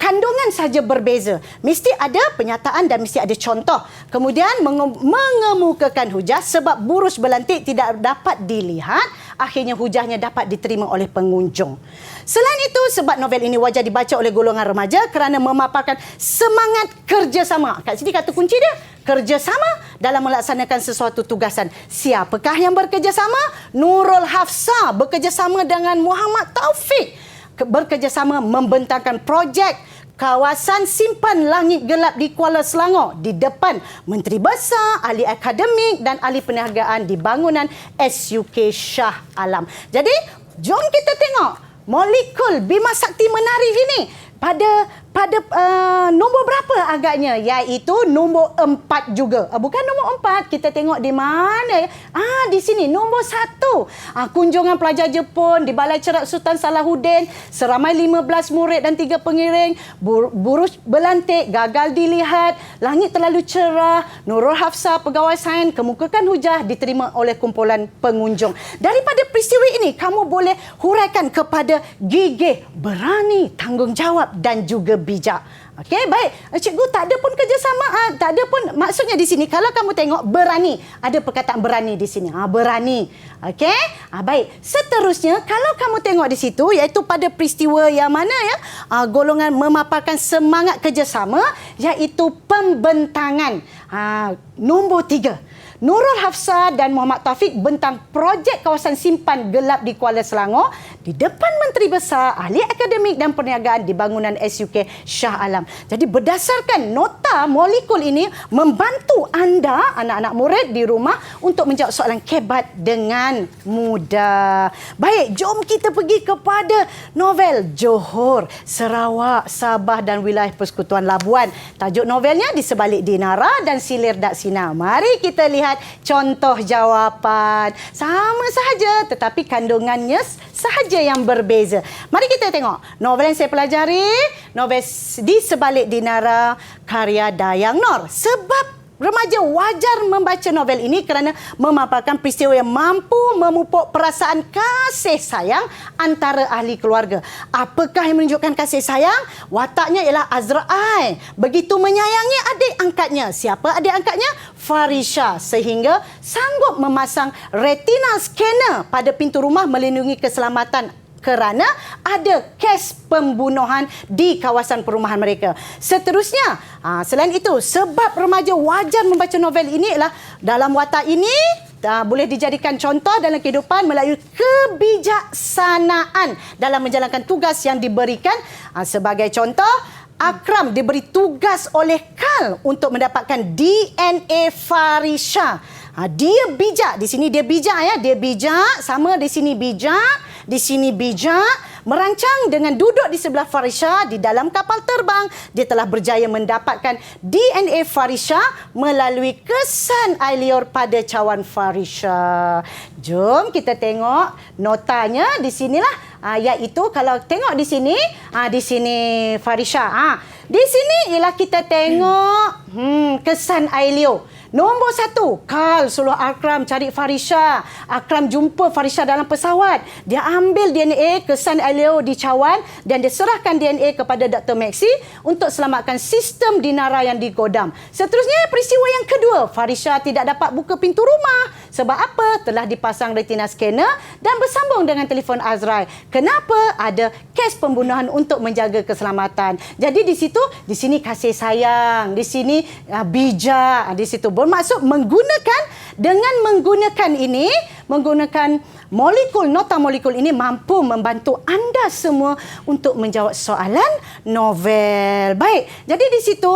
kandungan saja berbeza. Mesti ada penyataan dan mesti ada contoh. Kemudian mengemukakan hujah sebab burus belantik tidak dapat dilihat, akhirnya hujahnya dapat diterima oleh pengunjung. Selain itu, sebab novel ini wajar dibaca oleh golongan remaja kerana memaparkan semangat kerjasama. Kat sini kata kunci dia, kerjasama dalam melaksanakan sesuatu tugasan. Siapakah yang bekerjasama? Nurul Hafsah bekerjasama dengan Muhammad Taufik. Bekerjasama membentangkan projek kawasan simpan langit gelap di Kuala Selangor di depan Menteri Besar, ahli akademik dan ahli perniagaan di bangunan SUK Shah Alam. Jadi, jom kita tengok molekul Bima Sakti menari ini pada nombor berapa agaknya? Iaitu nombor 4 juga. Bukan nombor 4. Kita tengok di mana. Di sini nombor 1. Kunjungan pelajar Jepun di Balai Cerap Sultan Salahuddin. Seramai 15 murid dan 3 pengiring. Burus belantik, gagal dilihat. Langit terlalu cerah. Nurul Hafsah, pegawai sains, kemukakan hujah diterima oleh kumpulan pengunjung. Daripada peristiwa ini, kamu boleh huraikan kepada gigih, berani, tanggungjawab dan juga bijak. Okey, baik. Cikgu, tak ada pun kerjasama. Tak ada pun, maksudnya di sini, kalau kamu tengok berani, ada perkataan berani di sini. Berani. Okey? Baik. Seterusnya, kalau kamu tengok di situ, iaitu pada peristiwa yang mana ya, golongan memaparkan semangat kerjasama, iaitu pembentangan. Nombor 3. Nurul Hafsah dan Muhammad Taufik bentang projek kawasan simpan gelap di Kuala Selangor di depan Menteri Besar, ahli akademik dan perniagaan di bangunan SUK Shah Alam. Jadi berdasarkan nota molekul ini membantu anda, anak-anak murid di rumah untuk menjawab soalan kebat dengan mudah. Baik, jom kita pergi kepada novel Johor, Sarawak, Sabah dan wilayah Persekutuan Labuan. Tajuk novelnya Di Sebalik Dinara dan Silir Dak Sina. Mari kita lihat contoh jawapan. Sama sahaja tetapi kandungannya sahaja yang berbeza. Mari kita tengok. Novel yang saya pelajari, novel Di Sebalik Dinara karya Dayang Nor. Sebab remaja wajar membaca novel ini kerana memaparkan peristiwa yang mampu memupuk perasaan kasih sayang antara ahli keluarga. Apakah yang menunjukkan kasih sayang? Wataknya ialah Azrael. Begitu menyayangi adik angkatnya. Siapa adik angkatnya? Farisha. Sehingga sanggup memasang retinal scanner pada pintu rumah melindungi keselamatan kerana ada kes pembunuhan di kawasan perumahan mereka. Seterusnya, selain itu, sebab remaja wajar membaca novel ini ialah dalam watak ini boleh dijadikan contoh dalam kehidupan melalui kebijaksanaan dalam menjalankan tugas yang diberikan. Sebagai contoh, Akram diberi tugas oleh Kal untuk mendapatkan DNA Farisha. Dia bijak. Di sini dia bijak ya. Dia bijak. Sama di sini bijak. Di sini bijak. Merancang dengan duduk di sebelah Farisha di dalam kapal terbang. Dia telah berjaya mendapatkan DNA Farisha melalui kesan air liur pada cawan Farisha. Jom kita tengok notanya di sinilah. Iaitu kalau tengok di sini Farisha. Di sini ialah kita tengok kesan air liur. Nombor 1, Kal suruh Akram cari Farisha. Akram jumpa Farisha dalam pesawat. Dia ambil DNA kesan air liur di cawan dan dia serahkan DNA kepada Dr. Maxi untuk selamatkan sistem dinara yang digodam. Seterusnya, peristiwa yang kedua, Farisha tidak dapat buka pintu rumah. Sebab apa? Telah dipasang retina scanner dan bersambung dengan telefon Azrael. Kenapa? Ada kes pembunuhan untuk menjaga keselamatan. Jadi di sini kasih sayang, di sini bijak, di situ bermaksud menggunakan molekul, nota molekul ini mampu membantu anda semua untuk menjawab soalan novel. Baik, jadi di situ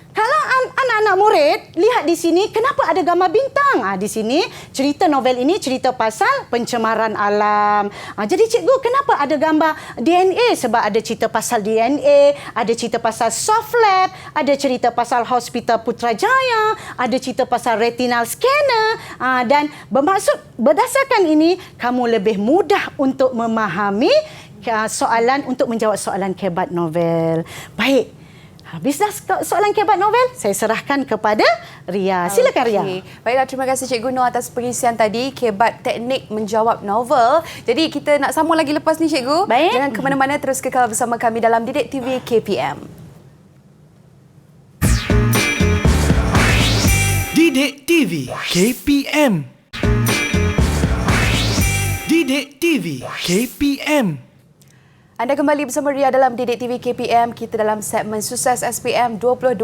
kalau anak-anak murid lihat di sini, kenapa ada gambar bintang? Di sini cerita novel ini cerita pasal pencemaran alam. Jadi cikgu, kenapa ada gambar DNA? Sebab ada cerita pasal DNA, ada cerita pasal soft lab, ada cerita pasal Hospital Putrajaya, ada cerita pasal retinal scanner. Dan bermaksud berdasarkan ini, kamu lebih mudah untuk memahami soalan, untuk menjawab soalan kebat novel. Baik. Habis dah soalan kebat novel, saya serahkan kepada Ria. Silakan Ria. Baiklah, terima kasih Cikgu Nur atas pengisian tadi, kebat teknik menjawab novel. Jadi kita nak sambung lagi lepas ni Cikgu. Baik. Jangan ke mana-mana, terus kekal bersama kami dalam Didik TV KPM. Didik TV KPM. Didik TV KPM. Anda kembali bersama Ria dalam Didik TV KPM. Kita dalam segmen Sukses SPM 2021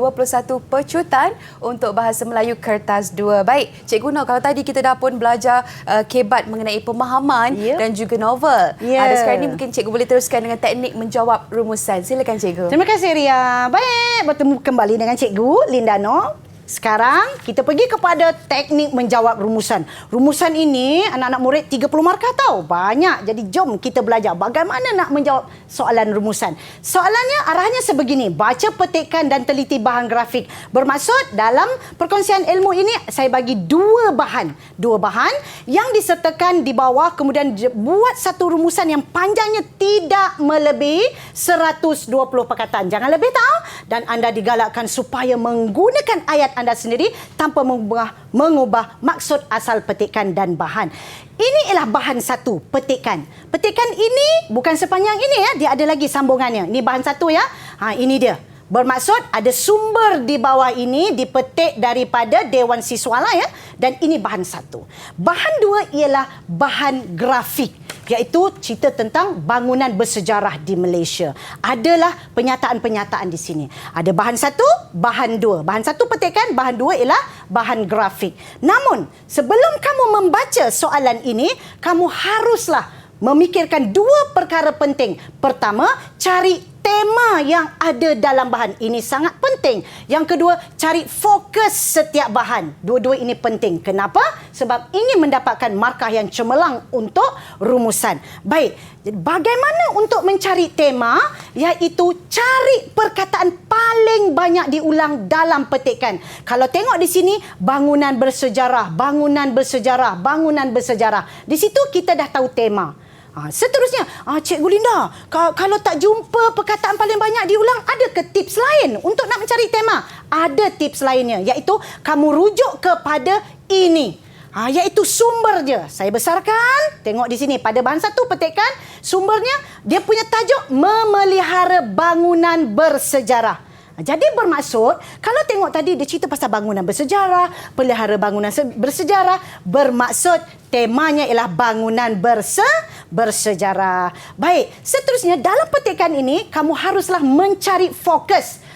Pecutan untuk Bahasa Melayu Kertas 2. Baik, Cikgu Nur, kalau tadi kita dah pun belajar kebat mengenai pemahaman dan juga novel. Dan sekarang ini mungkin Cikgu boleh teruskan dengan teknik menjawab rumusan. Silakan Cikgu. Terima kasih Ria. Baik, bertemu kembali dengan Cikgu Linda Nur. Sekarang kita pergi kepada teknik menjawab rumusan. Rumusan ini anak-anak murid 30 markah tahu. Banyak. Jadi jom kita belajar bagaimana nak menjawab soalan rumusan. Soalannya arahnya sebegini. Baca petikan dan teliti bahan grafik. Bermaksud dalam perkongsian ilmu ini saya bagi dua bahan. Dua bahan yang disertakan di bawah, kemudian buat satu rumusan yang panjangnya tidak melebihi 120 perkataan. Jangan lebih tahu. Dan anda digalakkan supaya menggunakan ayat anda sendiri tanpa mengubah maksud asal petikan dan bahan. Ini ialah bahan satu, petikan. Petikan ini bukan sepanjang ini ya, dia ada lagi sambungannya. Ini bahan satu ya. Ini dia. Bermaksud ada sumber di bawah ini dipetik daripada Dewan Siswala ya, dan ini bahan satu. Bahan dua ialah bahan grafik, iaitu cerita tentang bangunan bersejarah di Malaysia. Adalah penyataan-penyataan di sini. Ada bahan satu, bahan dua. Bahan satu petikan, bahan dua ialah bahan grafik. Namun, sebelum kamu membaca soalan ini, kamu haruslah memikirkan dua perkara penting. Pertama, cari tema yang ada dalam bahan. Ini sangat penting. Yang kedua, cari fokus setiap bahan. Dua-dua ini penting. Kenapa? Sebab ingin mendapatkan markah yang cemerlang untuk rumusan. Baik, bagaimana untuk mencari tema? Iaitu cari perkataan paling banyak diulang dalam petikan. Kalau tengok di sini, bangunan bersejarah, bangunan bersejarah, bangunan bersejarah. Di situ kita dah tahu tema. Seterusnya, Cikgu Linda, kalau tak jumpa perkataan paling banyak diulang, ada ke tips lain untuk nak mencari tema? Ada tips lainnya, iaitu kamu rujuk kepada ini. Iaitu sumbernya. Saya besarkan, tengok di sini pada bahan satu petikan, sumbernya dia punya tajuk memelihara bangunan bersejarah. Jadi bermaksud, kalau tengok tadi dia cerita pasal bangunan bersejarah, pelihara bangunan bersejarah, bermaksud temanya ialah bangunan bersejarah. Baik, seterusnya dalam petikan ini kamu haruslah mencari fokus.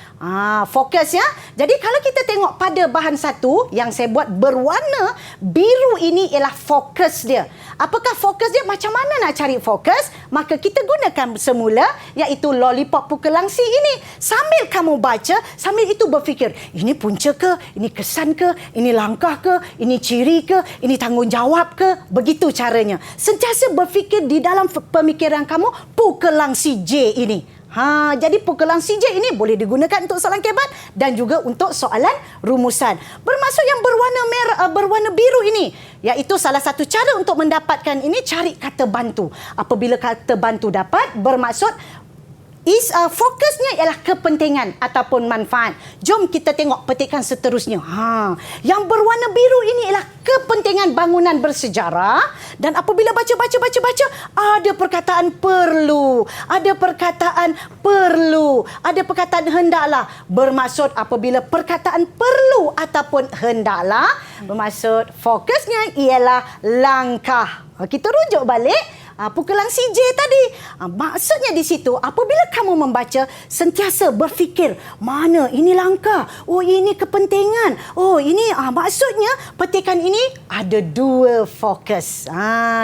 Fokus ya. Jadi kalau kita tengok pada bahan satu yang saya buat berwarna biru ini ialah fokus dia. Apakah fokus dia? Macam mana nak cari fokus? Maka kita gunakan semula iaitu lollipop pukul langsi ini. Sambil kamu baca, sambil itu berfikir, ini punca ke? Ini kesan ke? Ini langkah ke? Ini ciri ke? Ini tanggungjawab ke? Begitu caranya. Sentiasa berfikir di dalam pemikiran kamu pukul langsi J ini. Jadi pukulan CJ ini boleh digunakan untuk soalan kebat dan juga untuk soalan rumusan. Bermaksud yang berwarna biru ini, iaitu salah satu cara untuk mendapatkan ini, cari kata bantu. Apabila kata bantu dapat, bermaksud fokusnya ialah kepentingan ataupun manfaat. Jom kita tengok petikan seterusnya. Yang berwarna biru ini ialah kepentingan bangunan bersejarah, dan apabila baca, ada perkataan perlu, ada perkataan perlu, ada perkataan hendaklah. Bermaksud apabila perkataan perlu ataupun hendaklah, bermaksud fokusnya ialah langkah. Kita rujuk balik pukulan CJ tadi. Maksudnya di situ, apabila kamu membaca, sentiasa berfikir, mana ini langkah, oh ini kepentingan, oh ini maksudnya petikan ini ada dua fokus.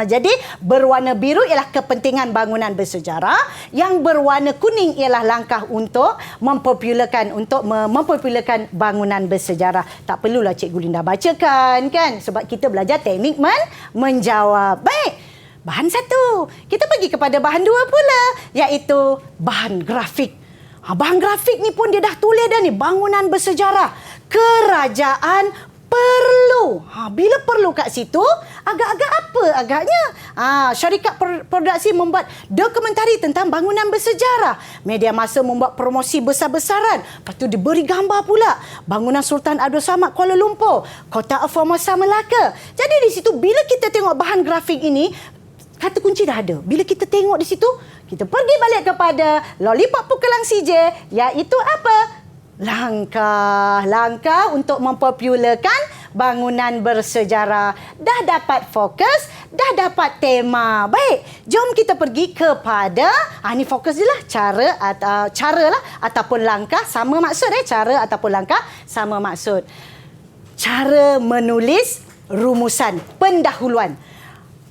Jadi berwarna biru ialah kepentingan bangunan bersejarah, yang berwarna kuning ialah langkah untuk mempopularkan bangunan bersejarah. Tak perlulah Cikgu Linda bacakan kan, sebab kita belajar teknik menjawab. Baik, bahan satu. Kita pergi kepada bahan dua pula, iaitu bahan grafik. Bahan grafik ni pun dia dah tulis dah ni, bangunan bersejarah. Kerajaan perlu. Bila perlu kat situ, agak-agak apa agaknya? Syarikat produksi membuat dokumentari tentang bangunan bersejarah. Media masa membuat promosi besar-besaran. Lepas tu diberi gambar pula. Bangunan Sultan Abdul Samad Kuala Lumpur, Kota Formosa Melaka. Jadi di situ bila kita tengok bahan grafik ini, kata kunci dah ada. Bila kita tengok di situ, kita pergi balik kepada lollipop pukulan CJ, iaitu apa? Langkah untuk mempopularkan bangunan bersejarah. Dah dapat fokus, dah dapat tema. Baik, jom kita pergi kepada ni fokus je lah, cara lah ataupun langkah sama maksud cara ataupun langkah sama maksud. Cara menulis rumusan pendahuluan.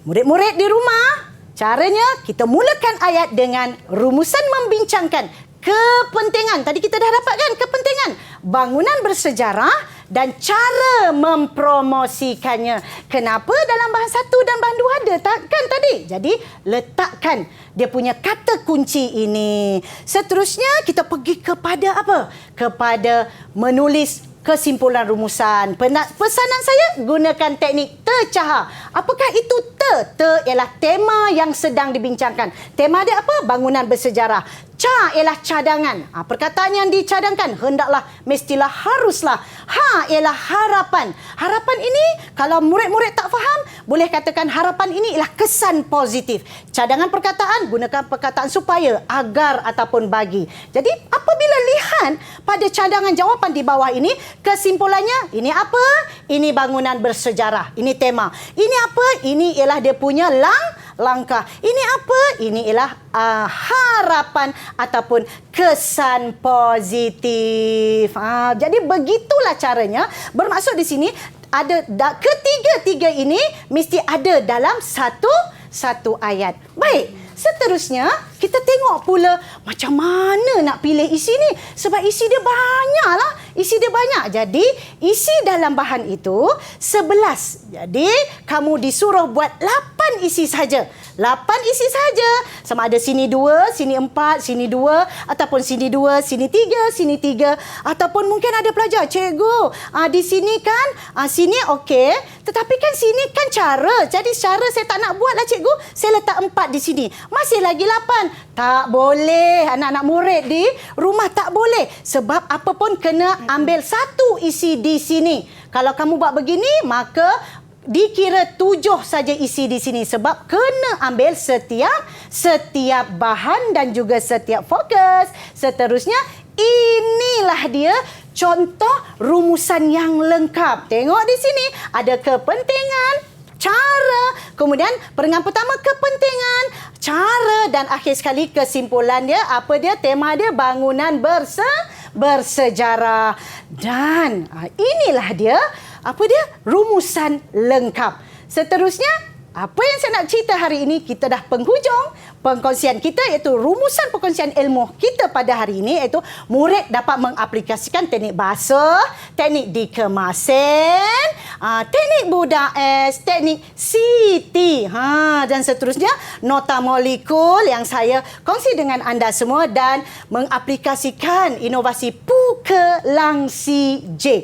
Murid-murid di rumah, caranya kita mulakan ayat dengan rumusan membincangkan kepentingan. Tadi kita dah dapatkan kepentingan bangunan bersejarah dan cara mempromosikannya. Kenapa dalam bahan 1 dan bahan 2 ada kan tadi? Jadi letakkan dia punya kata kunci ini. Seterusnya kita pergi kepada apa? Kepada menulis kesimpulan rumusan. Pesanan saya, gunakan teknik tercahar. Apakah itu Ter ialah tema yang sedang dibincangkan. Tema dia apa? Bangunan bersejarah. Ialah cadangan. Perkataan yang dicadangkan hendaklah, mestilah, haruslah. Ialah harapan. Harapan ini kalau murid-murid tak faham, boleh katakan harapan ini ialah kesan positif. Cadangan perkataan, gunakan perkataan supaya, agar ataupun bagi. Jadi apabila lihat pada cadangan jawapan di bawah ini, kesimpulannya ini apa? Ini bangunan bersejarah. Ini tema. Ini apa? Ini ialah dia punya langkah. Ini apa? Ini ialah harapan ataupun kesan positif. Jadi begitulah caranya. Bermaksud di sini ada ketiga-tiga ini mesti ada dalam satu ayat. Baik. Seterusnya, kita tengok pula macam mana nak pilih isi ni. Sebab isi dia banyak lah. Isi dia banyak. Jadi, isi dalam bahan itu 11. Jadi, kamu disuruh buat 8 isi saja. 8 isi saja. Sama ada sini 2, sini 4, sini 2. Ataupun sini 2, sini 3, sini 3. Ataupun mungkin ada pelajar, cikgu, di sini kan, sini okey. Tetapi kan sini kan cara. Jadi, cara saya tak nak buat lah cikgu. Saya letak 4 di sini. Masih lagi 8. Tak boleh. Anak-anak murid di rumah tak boleh. Sebab apa pun kena ambil satu isi di sini. Kalau kamu buat begini, maka dikira 7 saja isi di sini. Sebab kena ambil setiap bahan dan juga setiap fokus. Seterusnya, inilah dia contoh rumusan yang lengkap. Tengok di sini. Ada kepentingan, cara, kemudian perengan pertama kepentingan, cara dan akhir sekali kesimpulan dia, apa dia? Tema dia bangunan bersejarah. Dan inilah dia, apa dia? Rumusan lengkap. Seterusnya, apa yang saya nak cerita hari ini, kita dah penghujung perkongsian kita, iaitu rumusan perkongsian ilmu kita pada hari ini, iaitu murid dapat mengaplikasikan teknik bahasa, teknik dikemasin, teknik budak S, teknik CT, dan seterusnya nota molekul yang saya kongsi dengan anda semua, dan mengaplikasikan inovasi Pukelangsi J.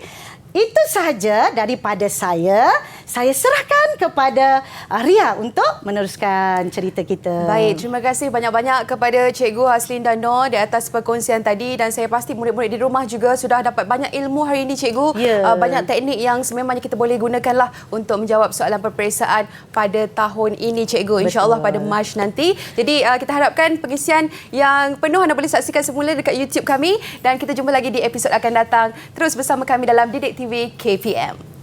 Itu sahaja daripada saya. Saya serahkan kepada Ria untuk meneruskan cerita kita. Baik, terima kasih banyak-banyak kepada Cikgu Haslinda Noor di atas perkongsian tadi, dan saya pasti murid-murid di rumah juga sudah dapat banyak ilmu hari ini Cikgu. Banyak teknik yang sememangnya kita boleh gunakanlah untuk menjawab soalan peperiksaan pada tahun ini Cikgu. InsyaAllah pada Mac nanti. Jadi kita harapkan pengisian yang penuh anda boleh saksikan semula dekat YouTube kami, dan kita jumpa lagi di episod akan datang. Terus bersama kami dalam Didik TV KPM.